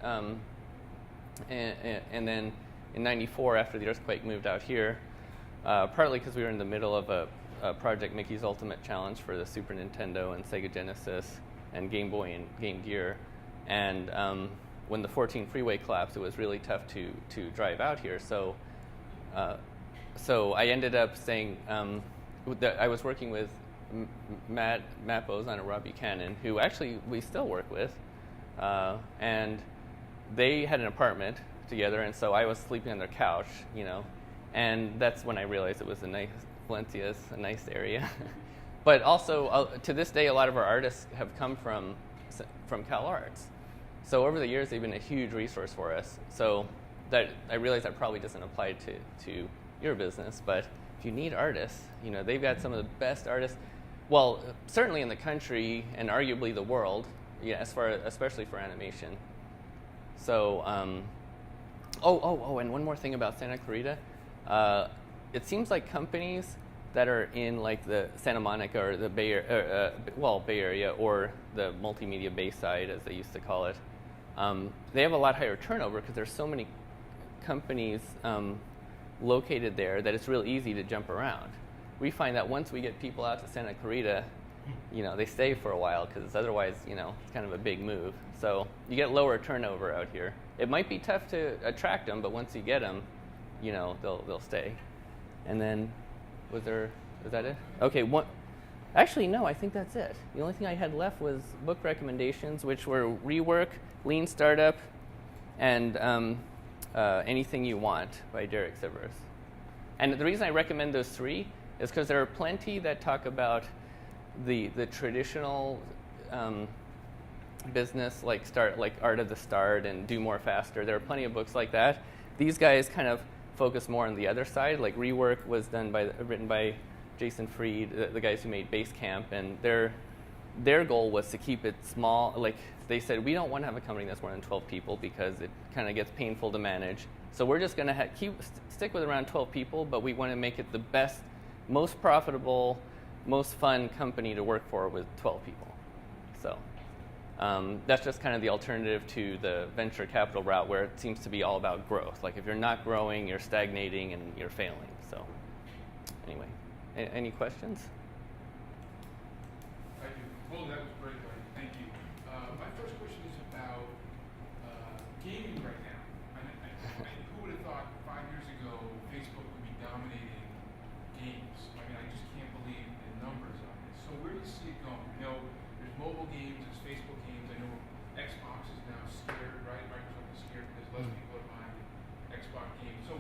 Um, and then in '94, after the earthquake, moved out here, partly because we were in the middle of a Project Mickey's Ultimate Challenge for the Super Nintendo and Sega Genesis and Game Boy and Game Gear. And when the 14 freeway collapsed, it was really tough to drive out here. So I ended up staying. I was working with Matt Bozon and Rob Buchanan, who actually we still work with. And they had an apartment together, and so I was sleeping on their couch, and that's when I realized it was Valencia is a nice area. But also, to this day, a lot of our artists have come from Cal Arts. So over the years, they've been a huge resource for us. So that I realize that probably doesn't apply to your business, but if you need artists, they've got some of the best artists, well, certainly in the country and arguably the world. Yeah, especially for animation. So, and one more thing about Santa Clarita. It seems like companies that are in like the Santa Monica or the Bay Area or the multimedia Bayside, as they used to call it, they have a lot higher turnover because there's so many companies located there that it's real easy to jump around. We find that once we get people out to Santa Clarita, they stay for a while because otherwise, it's kind of a big move. So you get lower turnover out here. It might be tough to attract them, but once you get them, they'll stay. And then, was that it? Okay, actually, no, I think that's it. The only thing I had left was book recommendations, which were Rework, Lean Startup, and Anything You Want by Derek Sivers. And the reason I recommend those three is because there are plenty that talk about the traditional business, like Art of the Start and Do More Faster. There are plenty of books like that. These guys kind of focus more on the other side. Like Rework was written by Jason Fried, the guys who made Basecamp, and their goal was to keep it small. Like they said, we don't want to have a company that's more than 12 people because it kind of gets painful to manage. So we're just going to stick with around 12 people, but we want to make it the best, most profitable, most fun company to work for with 12 people. So that's just kind of the alternative to the venture capital route where it seems to be all about growth. Like if you're not growing, you're stagnating and you're failing. So anyway, any questions? I do. Well, that was great, Larry. Thank you. My first question is about gaming right now. Who would have thought 5 years ago Facebook would be dominating games? I mean, I just can't believe the numbers on this. So where do you see it going? There's mobile games, there's Facebook games. I know Xbox is now scared, right? Microsoft is scared because less people are buying Xbox games. So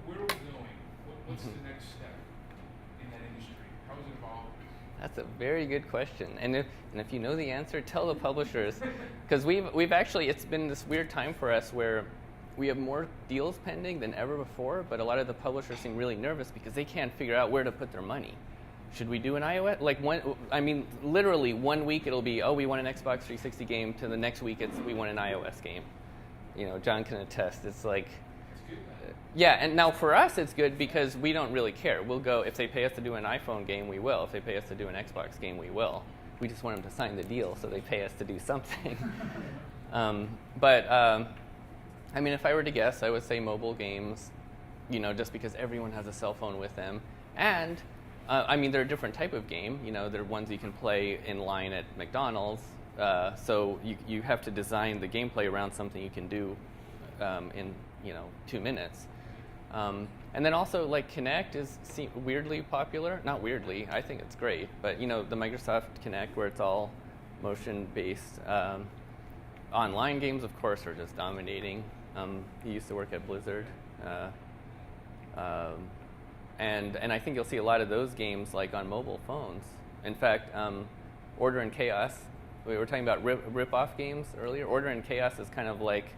where are we going? What's the next step in that industry? How is it evolving? That's a very good question. And if you know the answer, tell the publishers. Because we've actually, it's been this weird time for us where we have more deals pending than ever before, but a lot of the publishers seem really nervous because they can't figure out where to put their money. Should we do an iOS? Literally 1 week it'll be, we want an Xbox 360 game, to the next week we want an iOS game. John can attest. It's like, yeah, and now for us it's good because we don't really care. We'll go, if they pay us to do an iPhone game, we will. If they pay us to do an Xbox game, we will. We just want them to sign the deal so they pay us to do something. If I were to guess, I would say mobile games, just because everyone has a cell phone with them. And, they're a different type of game. They're ones you can play in line at McDonald's. So you have to design the gameplay around something you can do in 2 minutes. And then also, like, Kinect is weirdly popular. Not weirdly, I think it's great. But, the Microsoft Kinect, where it's all motion-based. Online games, of course, are just dominating. He used to work at Blizzard. And I think you'll see a lot of those games, like, on mobile phones. In fact, Order and Chaos, we were talking about rip-off games earlier. Order and Chaos is kind of like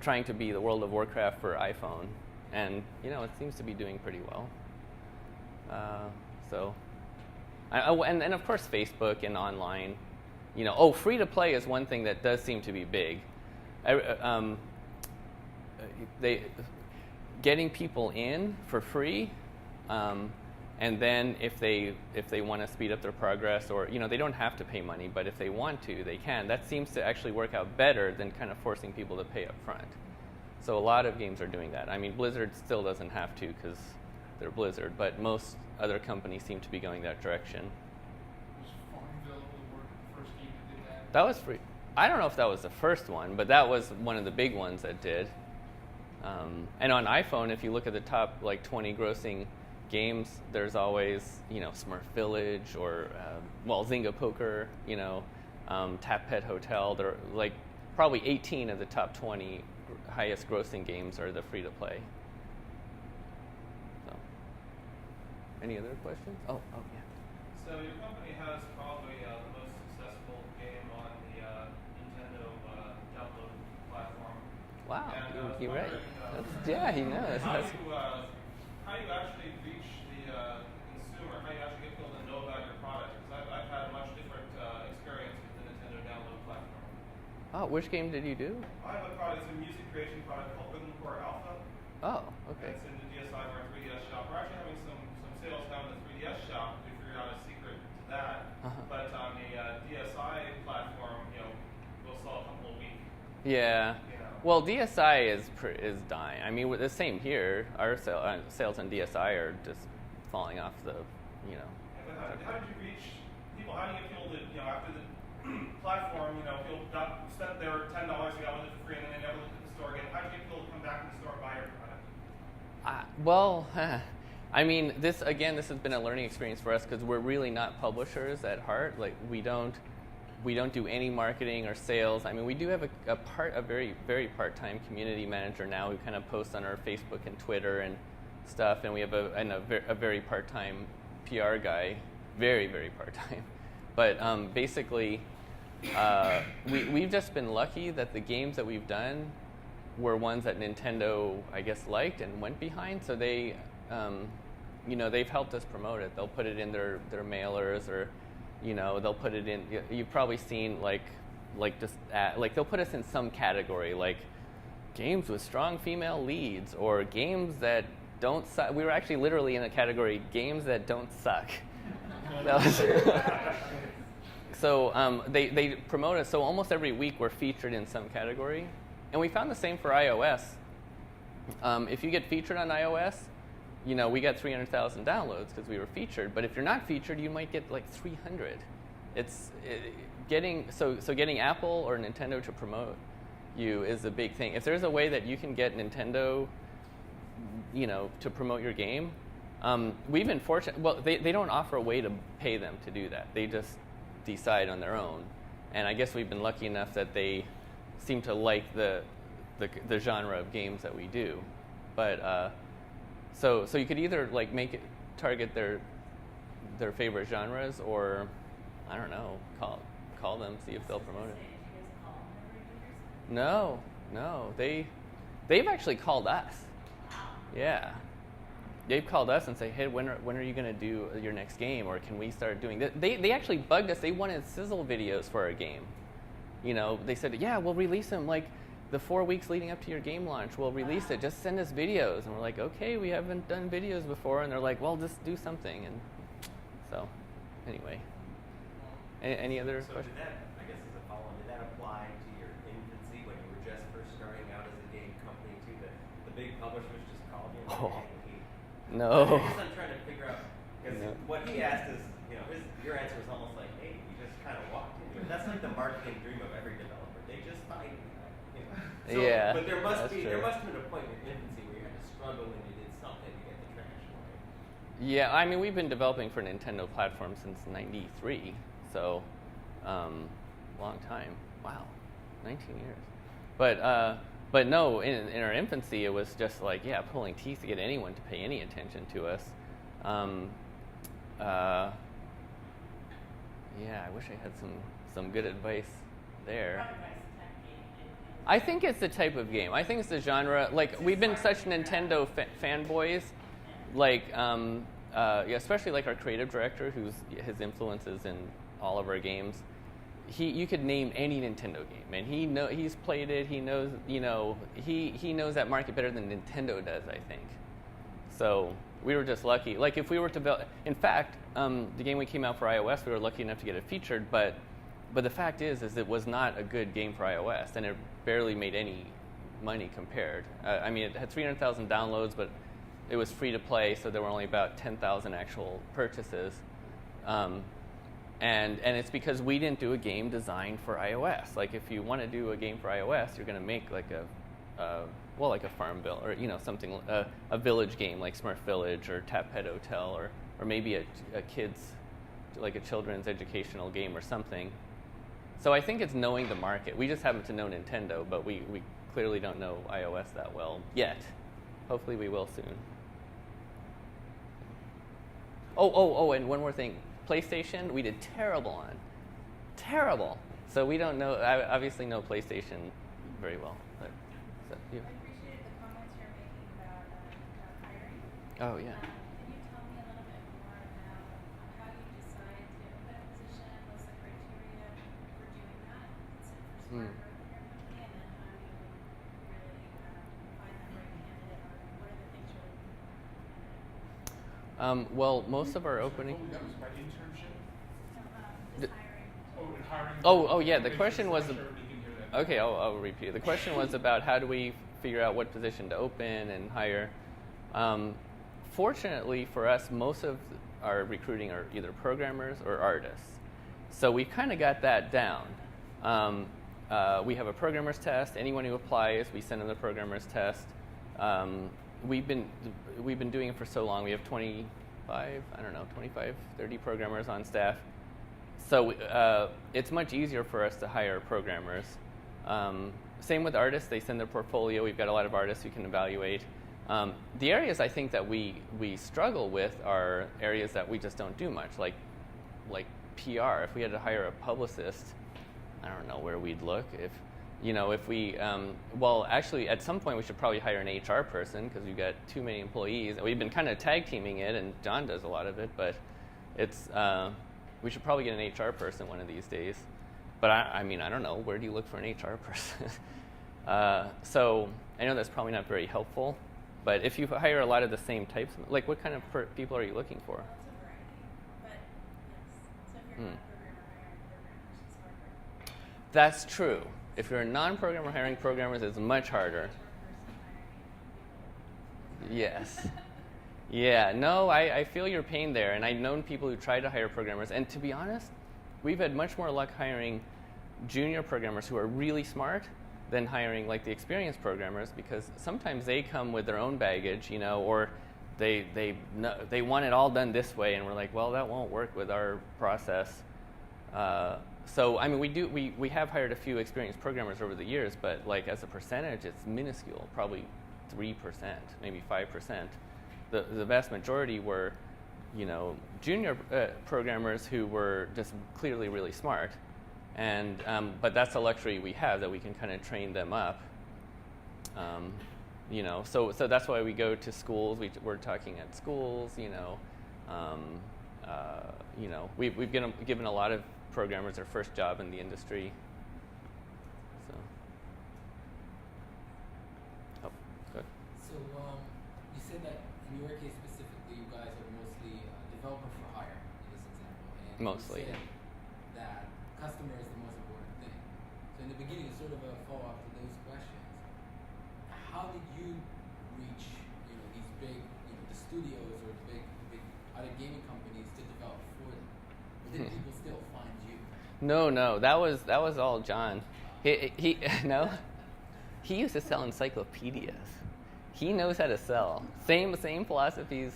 trying to be the World of Warcraft for iPhone. And, it seems to be doing pretty well. And of course, Facebook and online. Free-to-play is one thing that does seem to be big. Getting people in for free And then if they want to speed up their progress, or they don't have to pay money, but if they want to, they can. That seems to actually work out better than kind of forcing people to pay up front. So a lot of games are doing that. I mean, Blizzard still doesn't have to because they're Blizzard, but most other companies seem to be going that direction. Was Farmville the first game that did that? That was free. I don't know if that was the first one, but that was one of the big ones that did. And on iPhone, if you look at the top 20 grossing games, there's always Smurf Village or Zynga Poker, Tap Pet Hotel. They're probably 18 of the top 20 highest grossing games are the free to play. So, any other questions? Oh yeah. So your company has probably the most successful game on the Nintendo download platform. Wow, And, you're right. He knows. How do you actually reach the consumer? How do you actually get people to know about your product? Because I've had a much different experience with the Nintendo download platform. Oh, which game did you do? I have a product, it's a music creation product called Rhythm Core Alpha. Oh, okay. And it's in the DSi or 3DS shop. We're actually having some sales down in the 3DS shop. We figured out a secret to that. But on the DSi platform, we'll sell a couple a week. Yeah. Well, DSi is dying. I mean, the same here. Our sales on DSi are just falling off the, How did you reach people? How do you get people to, after the platform, people spent their $10, they got one for free, and then they never looked at the store again. How do you get people to come back to the store and buy your product? I mean, this has been a learning experience for us because we're really not publishers at heart. We don't do any marketing or sales. I mean, we do have a very, very part-time community manager now who kind of posts on our Facebook and Twitter and stuff, and we have a very part-time PR guy, very, very part-time. But basically, we've just been lucky that the games that we've done were ones that Nintendo, I guess, liked and went behind. So they, they've helped us promote it. They'll put it in their mailers, or they'll put it in. You've probably seen they'll put us in some category, like games with strong female leads, or games that don't suck. We were actually literally in a category, games that don't suck. So they promote us. So almost every week we're featured in some category, and we found the same for iOS. If you get featured on iOS, we got 300,000 downloads because we were featured. But if you're not featured, you might get 300. Getting Apple or Nintendo to promote you is a big thing. If there's a way that you can get Nintendo, to promote your game, we've been fortunate. Well, they don't offer a way to pay them to do that. They just decide on their own. And I guess we've been lucky enough that they seem to like the genre of games that we do. But so you could either make it target their favorite genres, or I don't know, call them, see if they'll promote it. No, they've actually called us. Yeah, they've called us and say, hey, when are you going to do your next game, or can we start doing this? They actually bugged us. They wanted sizzle videos for our game. They said, yeah, we'll release them the 4 weeks leading up to your game launch. We'll release it. Just send us videos. And we're like, okay, we haven't done videos before. And they're like, well, just do something. And so, anyway, any other questions? Did that, I guess as a follow-on, did that apply to your infancy when you were just first starting out as a game company too? The big publishers just called you? No. I guess I'm trying to figure out, because what he asked is, your answer was almost like, hey, you just kind of walked into it. That's like the marketing dream of every developer. They just find it. So, yeah. But there must have been True. a point in your infancy where you had to struggle and you did something to get the traction, right? Yeah, I mean, we've been developing for Nintendo platforms since '93, so long time. Wow, 19 years. But no, in our infancy, it was just pulling teeth to get anyone to pay any attention to us. Yeah, I wish I had some good advice there. I think it's the type of game. I think it's the genre. We've been such Nintendo fanboys, especially our creative director, his influences in all of our games. You could name any Nintendo game, and he's played it. He knows, he knows that market better than Nintendo does, I think. So, We were just lucky. Like if we were to build, in fact, the game we came out for iOS, we were lucky enough to get it featured. But the fact is it was not a good game for iOS, and it barely made any money compared. I mean, it had 300,000 downloads, but it was free to play, so there were only about 10,000 actual purchases. And it's because we didn't do a game designed for iOS. Like if you want to do a game for iOS, you're going to make like like a Farmville or something, a village game like Smurf Village or Tap Pet Hotel or maybe a kids, like a children's educational game or something. So I think it's knowing the market. We just happen to know Nintendo, but we clearly don't know iOS that well yet. Hopefully we will soon. Oh, and one more thing. PlayStation, we did terrible on. Terrible. So we don't know, I obviously know PlayStation very well. But, I appreciated the comments you're making about hiring. Oh, yeah. Can you tell me a little bit more about how you decide to open a position? What's the criteria for doing that? Is it for smart growth in your company? And then how do you really find that right candidate? Or what are the things you're looking for? Well, most of our opening... That was by internship? Just hiring. Oh, and hiring. Oh, yeah. The question was. Sure everybody can hear that. Okay, I'll repeat it. The question was about how do we figure out what position to open and hire. Fortunately for us, most of our recruiting are either programmers or artists. So we've kind of got that down. We have a programmer's test. Anyone who applies, we send them the programmer's test. We've been doing it for so long. We have 25, 30 programmers on staff. So it's much easier for us to hire programmers. Same with artists. They send their portfolio. We've got a lot of artists who can evaluate. The areas I think that we struggle with are areas that we just don't do much, like PR. If we had to hire a publicist, I don't know where we'd look. If we, actually, at some point we should probably hire an HR person because we've got too many employees. We've been kind of tag teaming it, and John does a lot of it, but we should probably get an HR person one of these days. But I don't know, where do you look for an HR person? So I know that's probably not very helpful, but if you hire a lot of the same types, like what kind of people are you looking for? Lots of variety. But yes, so if you're not a programmer, hiring programmers is harder. That's true. If you're a non-programmer, hiring programmers is much harder. Yes. Yeah, no, I feel your pain there, and I've known people who try to hire programmers, and to be honest, we've had much more luck hiring junior programmers who are really smart than hiring like the experienced programmers, because sometimes they come with their own baggage, or they want it all done this way, and we're like, well, that won't work with our process. So we have hired a few experienced programmers over the years, but like as a percentage, it's minuscule, probably 3%, maybe 5%. The vast majority were, junior programmers who were just clearly really smart, and but that's a luxury we have, that we can kind of train them up. So that's why we go to schools. We're talking at schools. We've given a lot of programmers their first job in the industry. So. Oh, good. So you said that in your case specifically, you guys are mostly developer for hire in this example, and Mostly. you said that customer is the most important thing. So in the beginning, it's sort of a follow-up to those questions. How did you reach, these big, the studios or the big other gaming companies to develop for them? Or did people still find you? No, that was all John. He no, he used to sell encyclopedias. He knows how to sell. Same philosophies.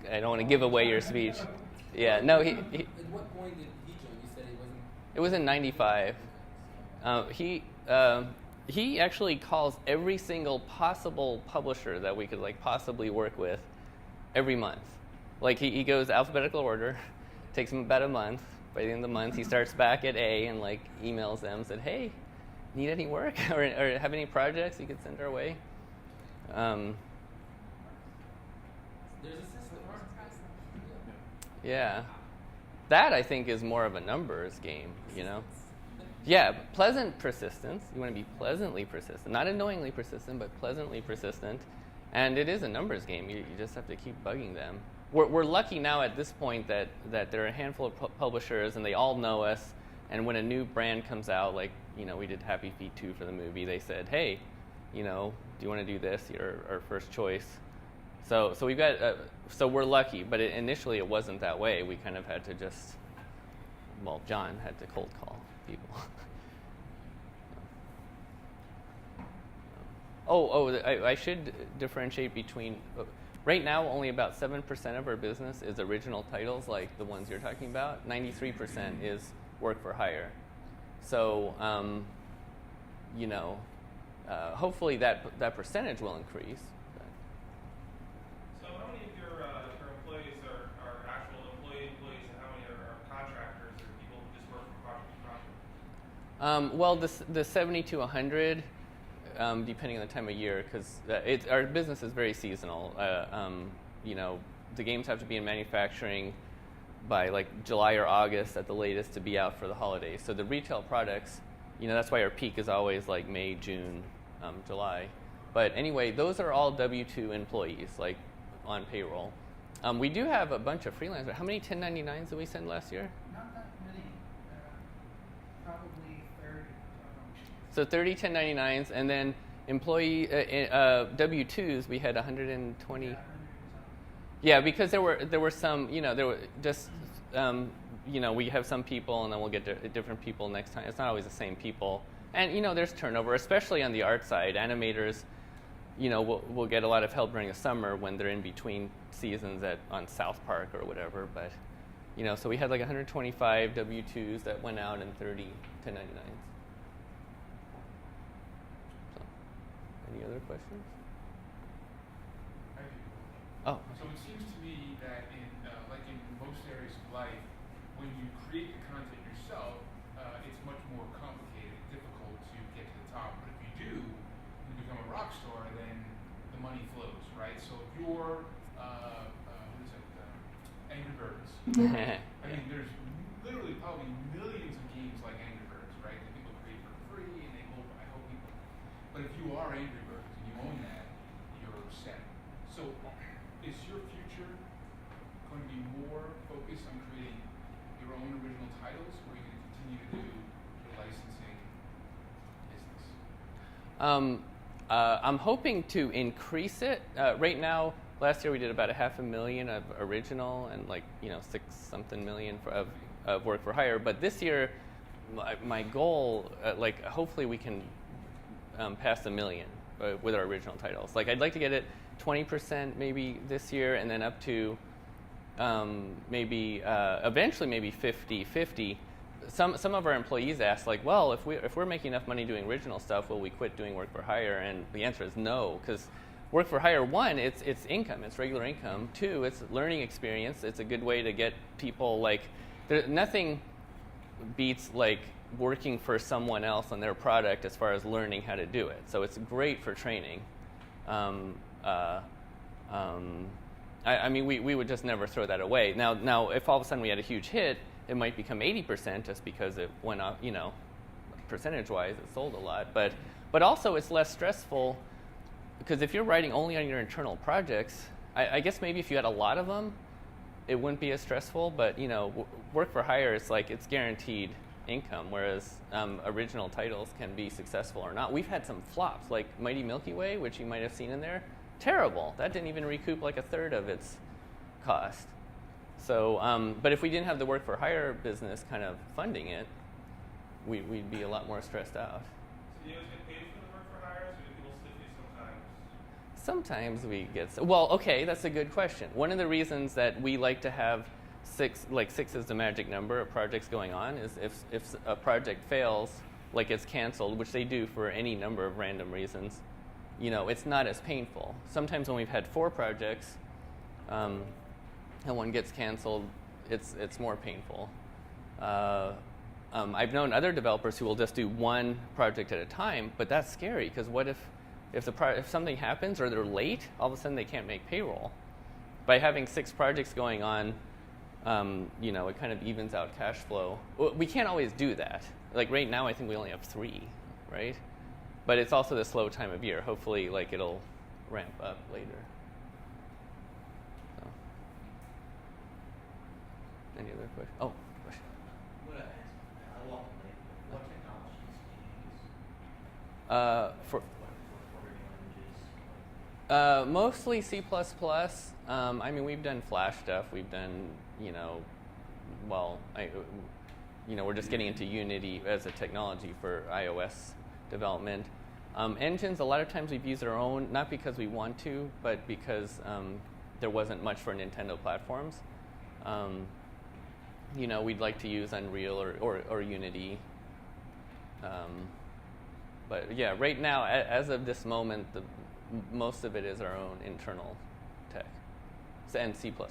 I don't want to give away your speech. Yeah, no. He At what point did he join? You said it wasn't. It was in '95. He actually calls every single possible publisher that we could possibly work with every month. Like he goes alphabetical order. Takes him about a month. By the end of the month, he starts back at A and emails them, said, "Hey, need any work or have any projects you could send our way?" There's a system. Yeah, that I think is more of a numbers game, Yeah, pleasant persistence. You want to be pleasantly persistent, not annoyingly persistent, but pleasantly persistent. And it is a numbers game. You just have to keep bugging them. We're lucky now at this point that there are a handful of publishers and they all know us. And when a new brand comes out, like, we did Happy Feet 2 for the movie, they said, hey, do you want to do this? You're our first choice. So we've got, so we're lucky, but initially it wasn't that way. We kind of had to just, John had to cold call people. I should differentiate between, right now only about 7% of our business is original titles like the ones you're talking about. 93% is work for hire. So, hopefully that percentage will increase. So how many of your employees are actual employees and how many are contractors or people who just work from project to project? The 70 to 100, depending on the time of year, because our business is very seasonal. The games have to be in manufacturing by like July or August at the latest to be out for the holidays. So the retail products, that's why our peak is always like May, June, July. But anyway, those are all W-2 employees, like on payroll. We do have a bunch of freelancers. How many 1099s did we send last year? Not that many. Probably 30. So 30 1099s, and then employee W-2s, we had 120. Yeah, because there were some, there were just, we have some people, and then we'll get different people next time. It's not always the same people. And, there's turnover, especially on the art side. Animators, we'll get a lot of help during the summer when they're in between seasons on South Park or whatever. But, so we had like 125 W-2s that went out and 30 1099s. So, any other questions? I do. Oh. So it seems to me that like in most areas of life, when you create the content yourself, it's much more complicated, difficult to get to the top. But if you do, you become a rock star, then the money flows, right? So if you're, Angry Birds. I mean, there's literally probably millions of games like Angry Birds, right? That people create for free, and I hope people. But if you are Angry Birds and you own that, you're set. So is your future going to be more focused on creating your own original titles, or are you going to continue to do your licensing business? I'm hoping to increase it. Right now, last year we did about $500,000 of original and like 6-something million of work for hire. But this year, my goal, hopefully we can pass $1 million with our original titles. Like I'd like to get it 20% maybe this year, and then up to eventually maybe 50-50. Some of our employees ask, like, well, if we're making enough money doing original stuff, will we quit doing work for hire? And the answer is no, because work for hire, one, it's income, it's regular income. Two, it's learning experience. It's a good way to get people nothing beats like working for someone else on their product as far as learning how to do it. So it's great for training. We would just never throw that away. Now, if all of a sudden we had a huge hit, it might become 80% just because it went up, percentage-wise, it sold a lot. But also it's less stressful because if you're writing only on your internal projects, I guess maybe if you had a lot of them, it wouldn't be as stressful. But work for hire is like it's guaranteed income, whereas original titles can be successful or not. We've had some flops, like Mighty Milky Way, which you might have seen in there. Terrible. That didn't even recoup like a third of its cost. So, but if we didn't have the work for hire business kind of funding it, we'd be a lot more stressed out. So do you guys get paid for the work for hires, or do people stiff you sometimes? Sometimes we get. Well, okay, that's a good question. One of the reasons that we like to have six is the magic number of projects going on, is if a project fails, like it's canceled, which they do for any number of random reasons, it's not as painful. Sometimes when we've had 4 projects, and one gets canceled, it's more painful. I've known other developers who will just do one project at a time, but that's scary because what if something happens or they're late, all of a sudden they can't make payroll. By having 6 projects going on, it kind of evens out cash flow. We can't always do that. Like right now, I think we only have 3, right? But it's also the slow time of year. Hopefully, it'll ramp up later. So, any other questions? Oh, question. What technologies do you use? For What programming languages? mostly C++. I mean, we've done Flash stuff. We've done, we're just getting into Unity as a technology for iOS development. Engines, a lot of times we've used our own, not because we want to, but because there wasn't much for Nintendo platforms. We'd like to use Unreal or Unity. But yeah, right now, as of this moment, most of it is our own internal tech, and C++. Well,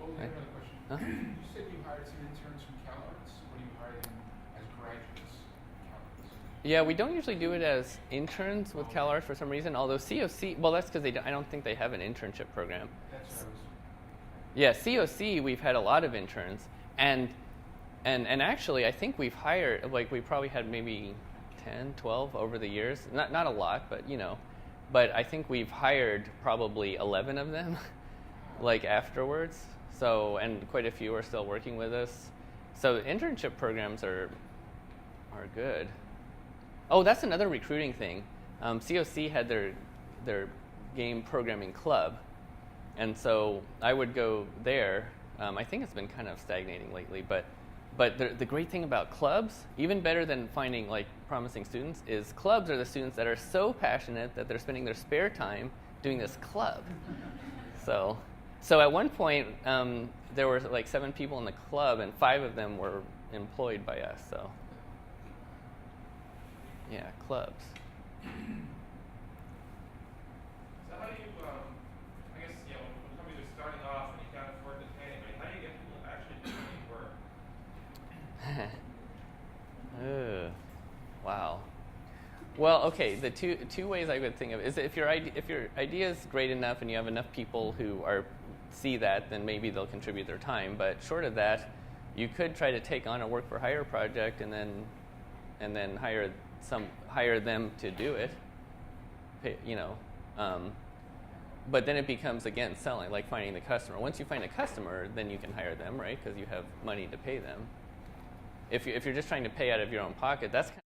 we have another question. Uh-huh. You said you hired some interns from CalArts. Or do you hire them as graduates from CalArts? Yeah, we don't usually do it as interns with CalArts for some reason, although COC, well, that's because I don't think they have an internship program. That's what I was. Yeah, COC, we've had a lot of interns, and actually, I think we've hired, we probably had maybe 10, 12 over the years. Not a lot, but but I think we've hired probably 11 of them, afterwards. So, and quite a few are still working with us. So internship programs are good. Oh, that's another recruiting thing. COC had their game programming club, and so I would go there. I think it's been kind of stagnating lately, but the great thing about clubs, even better than finding promising students, is clubs are the students that are so passionate that they're spending their spare time doing this club. So at one point, there were 7 people in the club, and 5 of them were employed by us. So yeah, clubs. So how do you, I guess, when companies are starting off and you can't afford to pay anybody, how do you get people to actually do any work? Wow. Well, okay. The two ways I would think of it is if your idea is great enough and you have enough people who see that, then maybe they'll contribute their time. But short of that, you could try to take on a work for hire project and then hire them to do it. But then it becomes again selling, like finding the customer. Once you find a customer, then you can hire them, right? Because you have money to pay them. If you're just trying to pay out of your own pocket, that's kind of